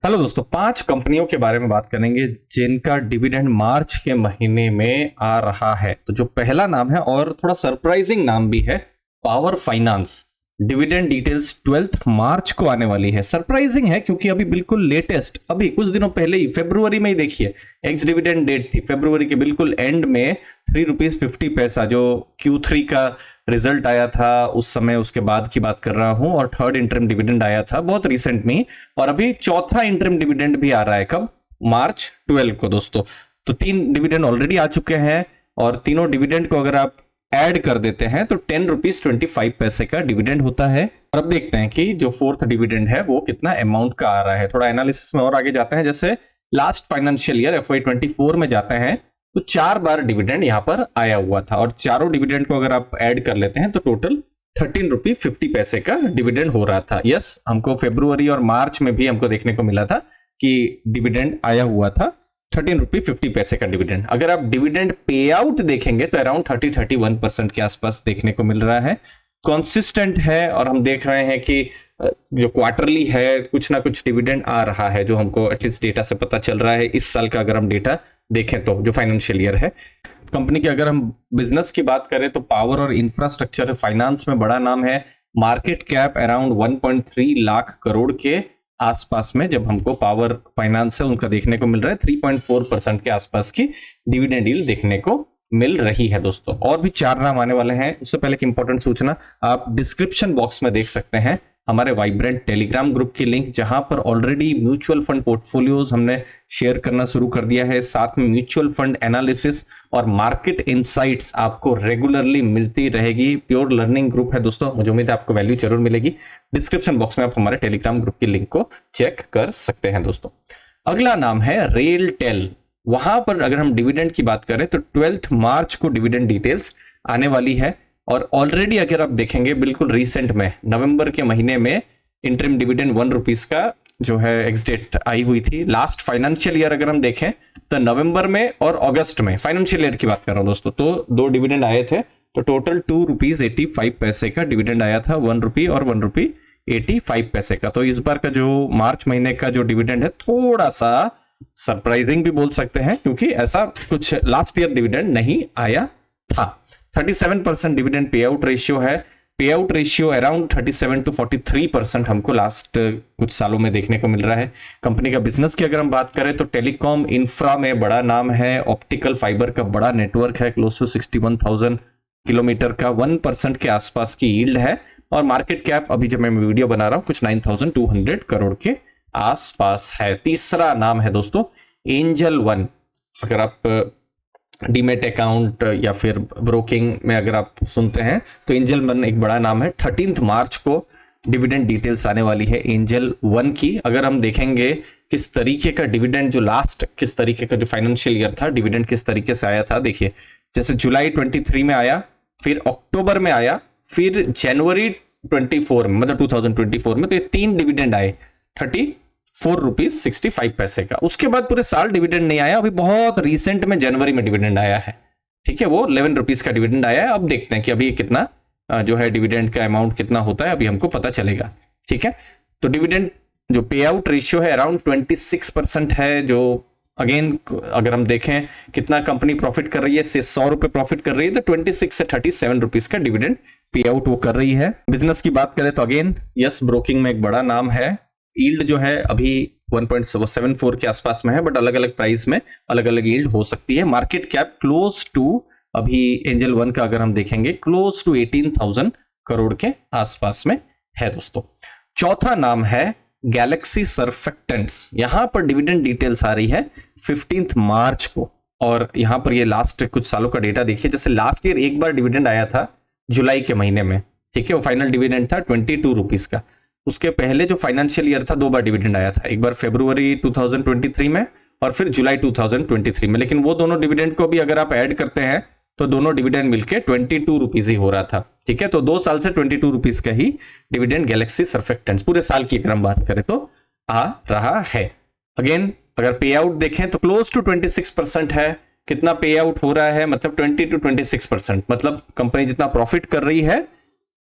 Hello दोस्तों, 5 कंपनियों के बारे में बात करेंगे जिनका डिविडेंड मार्च के महीने में आ रहा है। तो जो पहला नाम है और थोड़ा सरप्राइजिंग नाम भी है, पावर फाइनेंस। डिविडेंड डिटेल्स 12 मार्च को आने वाली है। सरप्राइजिंग है क्योंकि अभी बिल्कुल लेटेस्ट, अभी कुछ दिनों पहले ही फरवरी में ही देखिए एक्स डिविडेंड डेट थी, फरवरी के बिल्कुल एंड में ₹3.50 जो Q3 का रिजल्ट आया था उस समय, उसके बाद की बात कर रहा हूं। और थर्ड इंटरिम डिविडेंड आया था बहुत रिसेंट में, और अभी चौथा इंटरिम डिविडेंड भी आ रहा है। कब? मार्च 12 को दोस्तों। तो 3 डिविडेंड ऑलरेडी आ चुके हैं और तीनों डिविडेंड को अगर आप ऐड कर देते हैं तो ₹10.25 का डिविडेंड होता है। और अब देखते हैं कि जो फोर्थ डिविडेंड है वो कितना अमाउंट का आ रहा है। थोड़ा एनालिसिस में और आगे जाते हैं। जैसे लास्ट फाइनेंशियल ईयर FY24 में जाते हैं तो 4 बार डिविडेंड यहां पर आया हुआ था, और चारों डिविडेंड को अगर आप ऐड कर लेते हैं तो टोटल ₹13.50 का डिविडेंड हो रहा था। यस, हमको फरवरी और मार्च में भी हमको देखने को मिला था कि डिविडेंड आया हुआ था ₹13.50 का डिविडेंड। अगर आप डिविडेंड पे आउट देखेंगे तो अराउंड 30-31% के आसपास देखने को मिल रहा है। कंसिस्टेंट है, और हम देख रहे हैं कि जो क्वार्टरली है कुछ ना कुछ डिविडेंड आ रहा है, जो हमको एटलीस्ट डेटा से पता चल रहा है। इस साल का अगर हम डेटा देखें तो जो फाइनेंशियल ईयर है कंपनी की, अगर हम बिजनेस की बात करें तो पावर और इंफ्रास्ट्रक्चर फाइनेंस में बड़ा नाम है। Market cap around 1.3 lakh crore के आसपास में जब हमको पावर फाइनेंस है उनका देखने को मिल रहा है 3.4% के आसपास की डिविडेंड यील्ड देखने को मिल रही है दोस्तों। और भी 4 नाम आने वाले हैं। उससे पहले एक इंपॉर्टेंट सूचना, आप डिस्क्रिप्शन बॉक्स में देख सकते हैं हमारे वाइब्रेंट टेलीग्राम ग्रुप की लिंक, जहां पर ऑलरेडी म्यूचुअल फंड पोर्टफोलियोज हमने शेयर करना शुरू कर दिया है। साथ में म्यूचुअल फंड एनालिसिस और मार्केट इनसाइट्स आपको रेगुलरली मिलती रहेगी। प्योर लर्निंग ग्रुप है दोस्तों, मुझे उम्मीद है आपको वैल्यू जरूर मिलेगी। डिस्क्रिप्शन बॉक्स में आप हमारे टेलीग्राम ग्रुप की लिंक को चेक कर सकते हैं दोस्तों। अगला नाम है रेलटेल। वहां पर अगर हम डिविडेंड की बात करें तो 12 मार्च को डिविडेंड डिटेल्स आने वाली है, और ऑलरेडी अगर आप देखेंगे बिल्कुल रिसेंट में नवंबर के महीने में इंटरिम डिविडेंड ₹1 का जो है एक्स डेट आई हुई थी। लास्ट फाइनेंशियल ईयर अगर हम देखें तो नवंबर में और अगस्त में, फाइनेंशियल ईयर की बात कर रहा हूं दोस्तों, तो 2 डिविडेंड आए थे। तो टोटल ₹2.85 का डिविडेंड आया था, ₹1 और ₹1.85 का। तो इस बार का जो मार्च महीने का जो डिविडेंड है थोड़ा सा सरप्राइजिंग भी बोल सकते हैं, क्योंकि ऐसा कुछ लास्ट ईयर डिविडेंड नहीं आया था। 37% डिविडेंड पे आउट रेशियो है। पे आउट रेशियो अराउंड 37 to 43% हमको लास्ट कुछ सालों में देखने को मिल रहा है। कंपनी का बिजनेस की अगर हम बात करें तो टेलीकॉम इंफ्रा में बड़ा नाम है। ऑप्टिकल फाइबर का बड़ा नेटवर्क है, क्लोज टू 61,000 किलोमीटर का, 1% के आसपास की यील्ड है। और मार्केट कैप अभी जब मैं वीडियो बना रहा हूं कुछ 9,200 करोड़ के आसपास है। तीसरा नाम है दोस्तों एंजल वन। अगर आप डीमेट अकाउंट या फिर ब्रोकिंग में अगर आप सुनते हैं तो एंजल वन एक बड़ा नाम है। 13 मार्च को डिविडेंड डिटेल्स आने वाली है एंजल वन की। अगर हम देखेंगे किस तरीके का डिविडेंड, जो लास्ट किस तरीके का जो फाइनेंशियल ईयर था डिविडेंड किस तरीके से आया था, देखिए जैसे जुलाई 23 में आया, फिर अक्टूबर में आया, फिर जनवरी 24 में मतलब 2024 में, तो ये 3 डिविडेंड आए ₹34.65 का। उसके बाद पूरे साल डिविडेंड नहीं आया। अभी बहुत रिसेंट में जनवरी में डिविडेंड आया है, ठीक है, वो ₹11 का डिविडेंड आया है। अब देखते हैं कि अभी कितना जो है डिविडेंड का अमाउंट कितना होता है, अभी हमको पता चलेगा, ठीक है। तो डिविडेंड जो पे आउट रेशियो है अराउंड 26% है, जो अगेन अगर हम देखें कितना कंपनी प्रॉफिट कर रही है, से ₹100 प्रॉफिट कर रही है, तो 26 से ₹37 का डिविडेंड पे आउट वो कर रही है। बिजनेस की बात करें तो अगेन यस, ब्रोकिंग में एक बड़ा नाम है। यील्ड जो है अभी 1.74 के आसपास में है, बट अलग अलग प्राइस में अलग अलग यील्ड हो सकती है। मार्केट कैप क्लोज टू, अभी एंजल वन का अगर हम देखेंगे, क्लोज टू 18,000 करोड़ के आसपास में है दोस्तों। चौथा नाम है गैलेक्सी सर्फेक्टेंट्स। यहां पर डिविडेंड डिटेल्स आ रही है 15 मार्च को, और यहां पर ये लास्ट कुछ सालों का डेटा देखिए। जैसे लास्ट ईयर एक बार डिविडेंड आया था जुलाई के महीने में, ठीक है, वो फाइनल डिविडेंड था ₹22 का। उसके पहले जो फाइनेंशियल ईयर था 2 बार डिविडेंड आया था, एक बार फरवरी 2023 में और फिर जुलाई 2023 में। लेकिन वो दोनों डिविडेंड को भी अगर आप ऐड करते हैं तो दोनों डिविडेंड मिलके ₹22 ही हो रहा था, ठीक है। तो 2 साल से ₹22 का ही डिविडेंड गैलेक्सी सर्फेक्टेंट्स पूरे साल की अगर हम बात करें तो आ रहा है। अगेन अगर पे आउट देखें तो क्लोज टू 26% है। कितना पे आउट हो रहा है, मतलब 20 to 26%, मतलब कंपनी जितना प्रॉफिट कर रही है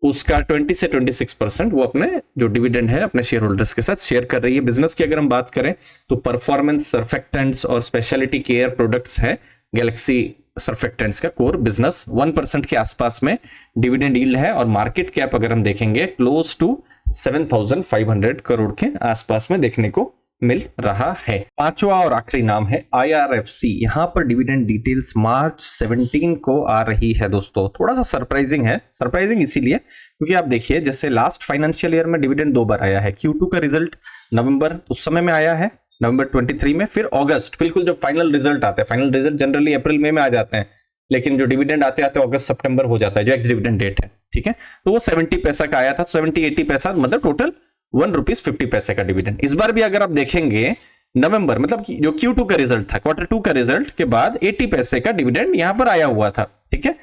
उसका 20 से 26% वो अपने जो डिविडेंड है अपने शेयर होल्डर्स के साथ शेयर कर रही है। बिजनेस की अगर हम बात करें तो परफॉर्मेंस सर्फेक्टेंट्स और स्पेशलिटी केयर प्रोडक्ट्स है गैलेक्सी सर्फेक्टेंट्स का कोर बिजनेस। 1% के आसपास में डिविडेंड यील्ड है और मार्केट कैप अगर हम देखेंगे क्लोज टू 7,500 करोड़ के आसपास में देखने को मिल रहा है। पांचवा और आखिरी नाम है IRFC। यहां पर डिविडेंड डिटेल्स मार्च 17 को आ रही है दोस्तों। थोड़ा सा सरप्राइजिंग है, सरप्राइजिंग इसीलिए क्योंकि आप देखिए जैसे लास्ट फाइनेंशियल ईयर में डिविडेंड 2 बार आया है। Q2 का रिजल्ट नवंबर उस समय में आया है, नवंबर 23 में, फिर अगस्त बिल्कुल जब फाइनल रिजल्ट आते हैं। फाइनल रिजल्ट जनरली अप्रैल मई में आ जाते हैं, लेकिन जो डिविडेंड आते आते अगस्त सितंबर हो जाता है, जो एक्स डिविडेंड डेट है, ठीक है। तो वो 70 पैसा का आया था, 70-80 पैसा, मतलब टोटल ₹1.50 का डिविडेंड। इस बार भी अगर आप देखेंगे नवंबर, मतलब जो Q2 का रिजल्ट था, Q2 का रिजल्ट के बाद 80 पैसे का डिविडेंड यहां पर आया हुआ था, ठीक है।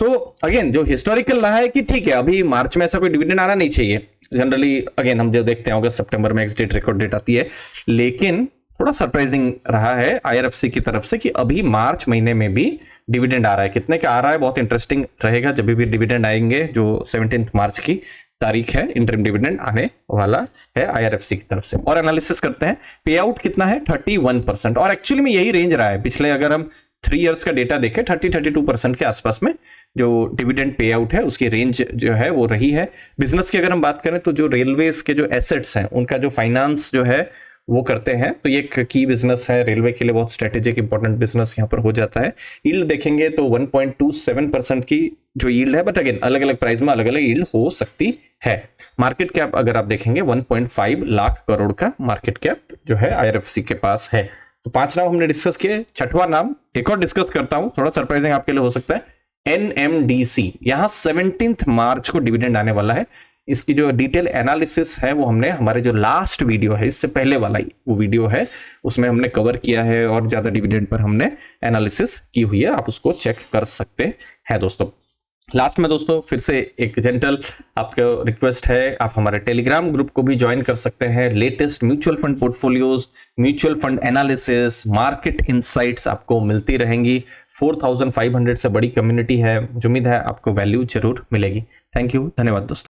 तो अगेन जो हिस्टोरिकल रहा है कि ठीक है अभी मार्च में ऐसा कोई डिविडेंड आना नहीं चाहिए। जनरली अगेन हम जो देखते हैं अगस्त सितंबर में एक्स डेट रिकॉर्ड डेट आती है, लेकिन थोड़ा सरप्राइजिंग रहा है IRFC की तरफ से कि अभी मार्च महीने में भी डिविडेंड आ रहा है। कितने का आ रहा है बहुत इंटरेस्टिंग रहेगा जब भी डिविडेंड आएंगे, जो 17 मार्च की तारीख है, इंटरिम डिविडेंड आने वाला है IRFC की तरफ से। और एनालिसिस करते हैं, पे आउट कितना है 31%, और एक्चुअली में यही रेंज रहा है पिछले, अगर हम 3 इयर्स का डेटा देखें 30-32% के आसपास में जो डिविडेंड पे आउट है उसकी रेंज जो है वो रही है। बिजनेस की अगर हम बात करें तो जो रेलवेज के जो एसेट्स हैं उनका जो फाइनेंस जो है वो करते हैं, तो ये एक की बिजनेस है रेलवे के लिए, बहुत स्ट्रेटेजिक इंपॉर्टेंट बिजनेस यहाँ पर हो जाता है। यील्ड देखेंगे तो 1.27% की जो यील्ड है, बट अगेन अलग अलग प्राइस में अलग अलग यील्ड हो सकती है। मार्केट कैप अगर आप देखेंगे 1.5 लाख करोड़ का मार्केट कैप जो है IRFC के पास है। तो 5 नाम हमने डिस्कस किए, छठवां नाम एक और डिस्कस करता हूं, थोड़ा सरप्राइजिंग आपके लिए हो सकता है, NMDC। यहां 17 मार्च को डिविडेंड आने वाला है। इसकी जो डिटेल एनालिसिस है वो हमने हमारे जो लास्ट वीडियो है, इससे पहले वाला ही वो वीडियो है, उसमें हमने कवर किया है और ज्यादा डिविडेंड पर हमने एनालिसिस की हुई है, आप उसको चेक कर सकते हैं दोस्तों। लास्ट में दोस्तों फिर से एक जेंटल आपको रिक्वेस्ट है, आप हमारे टेलीग्राम ग्रुप को भी ज्वाइन कर सकते हैं। Latest mutual fund portfolios, mutual fund analysis, market insights आपको मिलती रहेंगी। 4500 से बड़ी कम्युनिटी है, उम्मीद है आपको वैल्यू जरूर मिलेगी। थैंक यू, धन्यवाद दोस्तों।